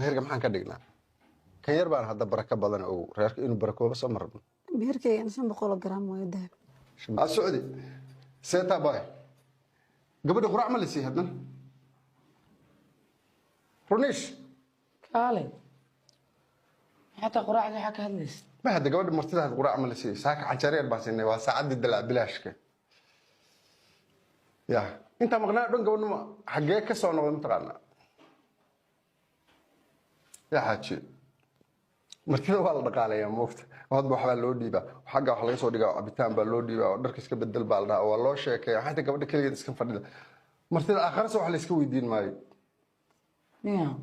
meherka maxaan ka dhignaa kan yar baan hadda baraka badan oo reerka inuu barakoobo soo marno meherkayga 500 gram waayo dahab Saudi seeta bay gabadha quraac ma la sii hadna runish kaale حتى قراءة حكى هالناس ما هذا قبل مرتدى القراء عمل شيء ساك عجارير بس إنه وساعد الدلع بلاشك يا أنت مقنع دون قبل ما حقيقة كسرنا ولا متقنع يا حاجي مرتدى والله دقالة يا موفت وهذا بحال لودي با وحاجة وحلا يسوي دقا أبيتان باللودي با ودرك يسكب بدل بالنا والله شيء حتى قبل كل يسكن فرد مرتدى آخر سو حلا يسكوي دين ماي نعم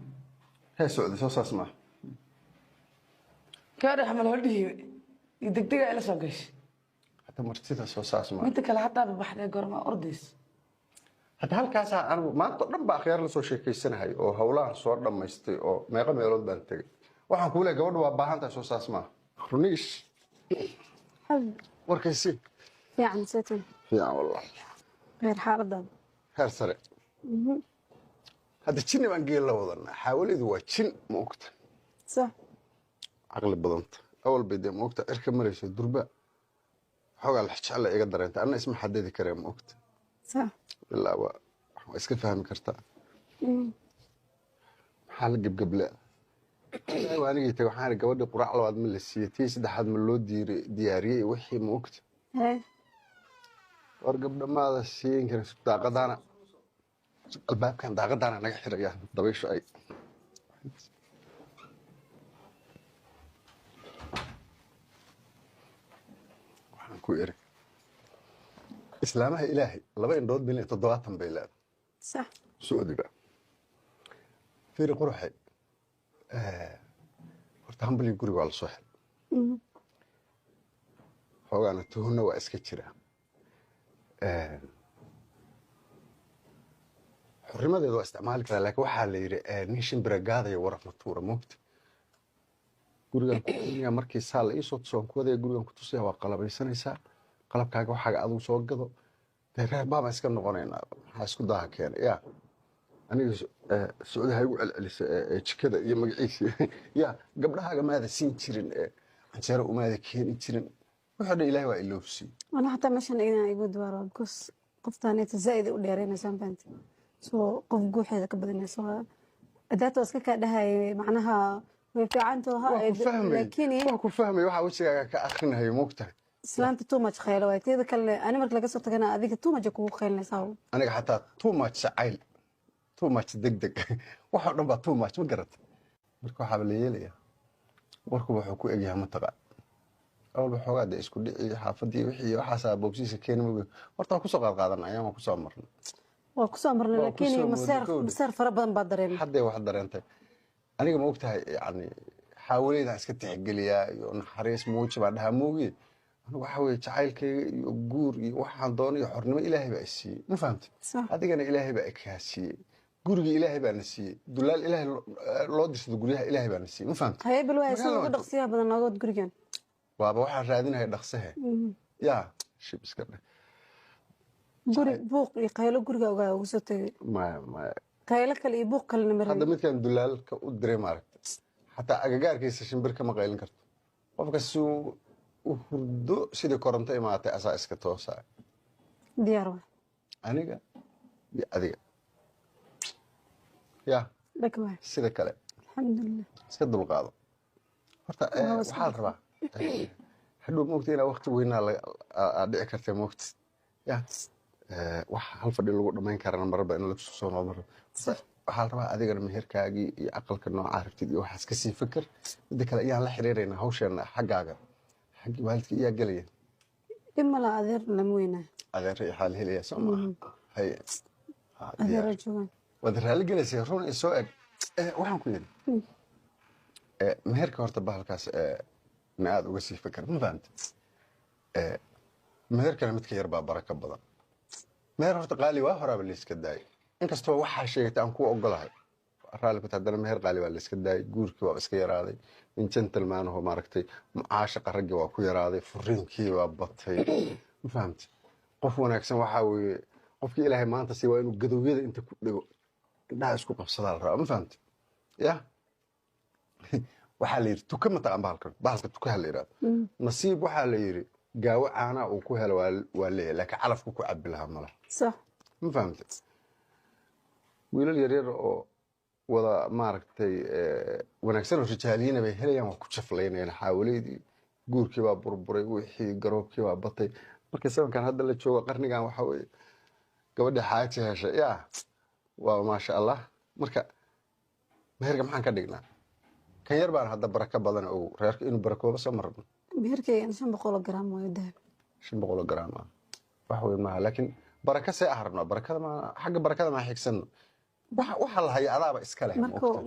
هي سعودي سو اسمع كاره حمل هردي يدقدق على سوقش حتى مرتدى سو اسمع انت كلا حتى بحد قرما أرديس hadda halkaas aan maanta dhan ba akhyaar la soo sheekeysanahay oo hawlahan soo dhameystay oo meeqa meelood baan tagay waxaan ku leeyahay gabadhu waa baahan tahay soo saasma runish warkaysi fiican seetan fiican wallahi غير حالدا heer sare hadda jinni baan geel la wadanaa xaawalidu waa jin moogta صح aqli badanta awal bay moogta irka marayso durba xogaa la jecel iga dareenta anna isma xadidi karee moogta صح ilaa waa iska fahmi kartaa maxaa la gebgeble waanigii tagay waxaan gabadhii quraac labaad ma la siiyey tii saddexaad ma loo diyaariyey wixii ma ogta war gabdha maada siin karin daaqadaana albaabkan daaqadaana naga xiraya dabayshu ay waxaan ku iri islaamaha ilaahay laba indhood bil 70 bay leedahay صح sacuudiga fiiri quruxay horta hambali guriga waa la soo xiray xoogaana tuhunna waa iska jira xurrimadeeda waa isticmaali karaa laakiin waxaa la yidhi nin shimbira gaadaya waraf matuura moogta gurigan ku qiimiyaa markii saa la iisoo tusoon ku wadaya gurigan ku tusaya waa qalabaysanaysaa qalabkaaga waxaaga adigu soo gado dee reer baabaan iska noqonaynaa maxaa isku daaha keenay yaa aniga sacuudi ha igu celcelisa jikada iyo magaciisa yaa gabdhahaaga maada siin jirin canjeero umaada keeni jirin wuxuu dhan ilaahay waa iloofsiin أنا حتى مشان إنا يقول دوارا بكوس قفتاني تزايد وديرينا سامبنت سو قف جوحي ذاك بدنا سو أداة وسكك ده معناها في عنده لكن waa ku fahmay waxa wajigaaga ka akhrinayo moogtahay سلامت تو ماتش خيال وقتي ذاك أنا مرت لقى صرت أنا أذيك تو ماتش كوخ خيال نساو aniga xataa too much jacayl too much degdeg waxa dhan baa too much ma garat marka waxa la yeelaya warku wuxuu ku egyahay mataqaan awal waxoogaa de isku dhici xaafadii wixii waxaas boobsiisa keenay horta ku soo qaadan ayaan ku soo marnay وكسر مرنا لكن مسار فربنا بدرين حد wax dareentay aniga ma ogtahay yani xawleeda iska tixgeliya iyo naxariis muuji baa dhaha muugi aniga waxa weeye jacaylkayga iyo guur iyo waxaan doonayo xornimo ilaahay baa siiyey ma fahamtay adigana ilaahay baa ka siiyey guriga ilaahay baa na siiyey dulaal ilaahay loo dirsado guriyaha ilaahay baa na siiyey ma fahamtay hay bilwaa soo dhaqsiya badan noqod gurigan waaba waxaan raadinahay dhaqsahe yaa shib iska dheh guri buuq iyo qaylo guriga ugu soo tagay ma qaylo kale iyo buuq kale namar hadda midkan dulaalka u diray maaragtay xataa agagaarkiisa shimbir kama qaylin karto qofka suu u hurdo sidii koronto imaatay asaa iska toosaa diyaar waa aniga iyo adiga yaa dhakwa sida kale alxamdulillah iska dulqaado horta waxaa la rabaa hadhow moogta inaa waqti weynaa dhici karta moogta yaa wax hal fadhi lagu dhamayn karana marba in lagu soo noqdo waxaa la rabaa adigana meherkaagii iyo aqalka nooca rabtid iyo waxaas ka sii fikir midda kale ayaan la xiriiraynaa hawsheena xaggaaga xaggii waalidka iyaa gelaya imala adeer lama weynaa adeer iyo xaal helaya soo maaha hay adeer joogan waad raali gelaysaa run i soo eg waxaan ku yidhi meherka horta bahalkaas na aad uga sii fikir ma fahamta meherkana midka yar baa baraka badan meher horta qaali waa horaaba la iska daayay inkastoo waxaa sheegtay aan ku ogolahay raali ku haddana meher qaali waa la iska daayay guurkii waa iska yaraaday in gentleman oo maaragtay mucaashaqa raggii waa ku yaraaday furiinkii waa batay ma fahamta qof wanaagsan waxaa weeye qofkii ilaahay maanta si waa inuu gadowyada inta ku dhigo indhaha isku qabsadaa la rabaa ma fahamta ya waxaa la yidhi tuka mataqaan bahalka tukaha la yidhahdo nasiib waxaa la yidhi gaawo caanaa uu ku helo waa leeyahay laakiin calafku ku cabi lahaa malaha صح ma fahamtay wiilal yaryar oo wada maaragtay wanaagsan oo rijaaliyiina bay helayaan waa ku jaflaynayaan xaawaleydii guurkii baa burburay wixii garoobkii baa batay markii sabankan hadda la joogo qarnigan waxaa weeye gabadha xaaji heshay yaa waa maasha allah marka meherka maxaan ka dhignaa kan yar baan hadda baraka badan ogow reerka inuu barakooba soo marno meherkaygan 500 garaam waayo dahab 500 garaam ah wax weyn maaha laakiin baraka see aharno barakada ma xagga barakada ma xigsanno waxa la hayaa adaaba iska leh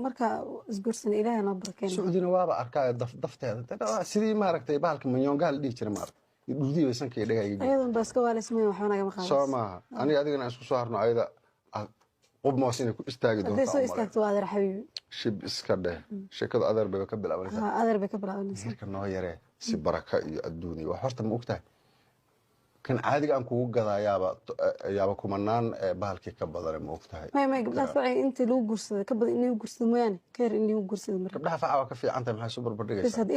marka isguursan ilaahay noo barakeeyo suudina waaba arkaa dafteeda sidii maaragtay bahalka manyongaal dhigi jiray maaragtay dhudii baysan kay dhagayga ayadan baa iska waalismay waxba naga maqaan soo maaha aniga adigana isku soo harno ayada qob moos inay ku istaagi doonto hadday soo istaagto waa adeer xabiibi shib iska dheh sheekadu adeer bay ka bilaabanaysaa adeer bay ka bilaabanaysaa marka noo yaree si baraka iyo adduun iyo wax horta ma ogtahay kan caadiga aan kugu gadaayaaba kumanaan bahalkii ka badan ma ogtahay may gabdhaha facay intii lagu guursaday ka badan inay guursado mooyaane ka yar in lagu guursado marka gabdhaha faca waa ka fiican tahay maxay soo barbardhigaysaa bas had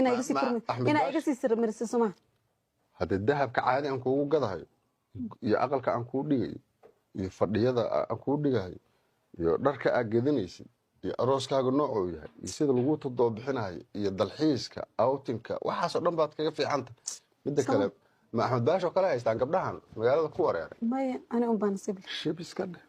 inay iga sii sirmariso somaa haddii dahabka caadi aan kugu gadahayo iyo aqalka aan kuu dhigayo iyo fadhiyada aan kuu dhigayo iyo dharka aad gedanaysid iyo arooskaaga noocuu yahay iyo sida lagu toddoba bixinayo iyo dalxiiska outinka waxaasoo dhan baad kaga fiicanta midda kale ma axmed baasho kale haystaan gabdhahan magaalada ku wareeray maya ani un baan nasiib shib iska dheh